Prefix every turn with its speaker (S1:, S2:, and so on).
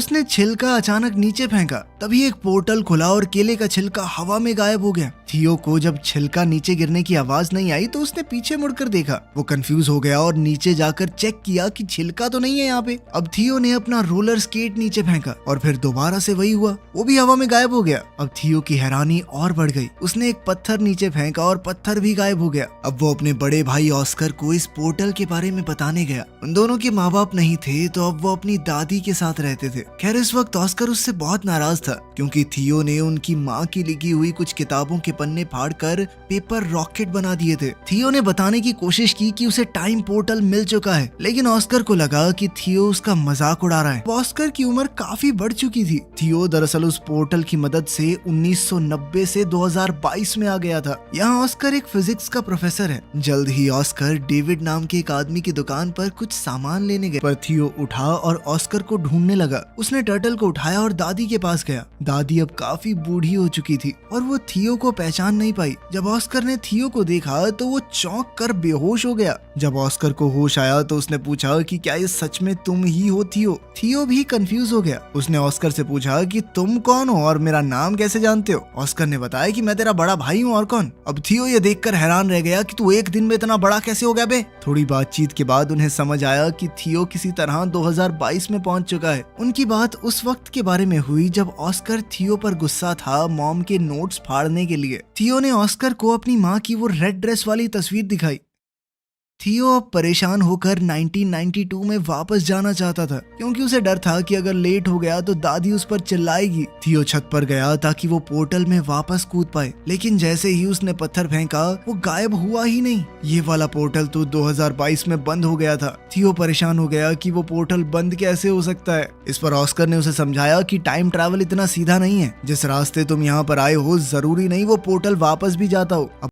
S1: उसने छिलका अचानक नीचे फेंका, तभी एक पोर्टल खुला और केले का छिलका हवा में गायब हो गया। थियो को जब छिलका नीचे गिरने की आवाज नहीं आई तो उसने पीछे मुड़कर देखा। वो कंफ्यूज हो गया और नीचे जाकर चेक किया कि छिलका तो नहीं है यहाँ पे। अब थियो ने अपना रोलर स्केट नीचे फेंका और फिर दोबारा से वही हुआ, वो भी हवा में गायब हो गया। अब थियो की हैरानी और बढ़ गई। उसने एक पत्थर नीचे फेंका और पत्थर भी गायब हो गया। अब वो अपने बड़े भाई ऑस्कर को इस पोर्टल के बारे में बताने गया। उन दोनों के माँ बाप नहीं थे तो अब वो अपनी दादी के साथ रहते थे। खैर इस वक्त ऑस्कर उससे बहुत नाराज था क्योंकि थियो ने उनकी माँ की लिखी हुई कुछ किताबों के पन्ने फाड़कर पेपर रॉकेट बना दिए थे। थियो ने बताने की कोशिश की कि उसे टाइम पोर्टल मिल चुका है, लेकिन ऑस्कर को लगा कि थियो उसका मजाक उड़ा रहा है। ऑस्कर की उम्र काफी बढ़ चुकी थी। थियो दरअसल उस पोर्टल की मदद से 1990 से 2022 में आ गया था। यहाँ ऑस्कर एक फिजिक्स का प्रोफेसर है। जल्द ही ऑस्कर डेविड नाम के एक आदमी की दुकान पर कुछ सामान लेने गया, पर थियो उठा और ऑस्कर को ढूंढने लगा। उसने टर्टल को उठाया और दादी के पास गया। दादी अब काफी बूढ़ी हो चुकी थी और वो थियो को पहचान नहीं पाई। जब ऑस्कर ने थियो को देखा तो वो चौंक कर बेहोश हो गया। जब ऑस्कर को होश आया तो उसने पूछा कि क्या ये सच में तुम ही हो थियो? थियो भी कंफ्यूज हो गया। उसने ऑस्कर से पूछा कि तुम कौन हो और मेरा नाम कैसे जानते हो? ऑस्कर ने बताया कि मैं तेरा बड़ा भाई हूँ, और कौन? अब थियो ये देखकर हैरान रह गया कि तू एक दिन में इतना बड़ा कैसे हो गया बे? थोड़ी बातचीत के बाद उन्हें समझ आया कि थियो किसी तरह 2022 में पहुंच चुका है। उनकी बात उस वक्त के बारे में हुई जब ऑस्कर थियो पर गुस्सा था मॉम के नोट्स फाड़ने के लिए। थियो ने ऑस्कर को अपनी माँ की वो रेड ड्रेस वाली तस्वीर दिखाई। थियो अब परेशान होकर 1992 में वापस जाना चाहता था क्योंकि उसे डर था कि अगर लेट हो गया तो दादी उस पर चिल्लाएगी। थियो छत पर गया ताकि वो पोर्टल में वापस कूद पाए, लेकिन जैसे ही उसने पत्थर फेंका वो गायब हुआ ही नहीं। ये वाला पोर्टल तो 2022 में बंद हो गया था। थियो परेशान हो गया कि वो पोर्टल बंद कैसे हो सकता है। इस पर ऑस्कर ने उसे समझाया कि टाइम ट्रैवल इतना सीधा नहीं है। जिस रास्ते तुम यहाँ पर आए हो जरूरी नहीं वो पोर्टल वापस भी जाता हो।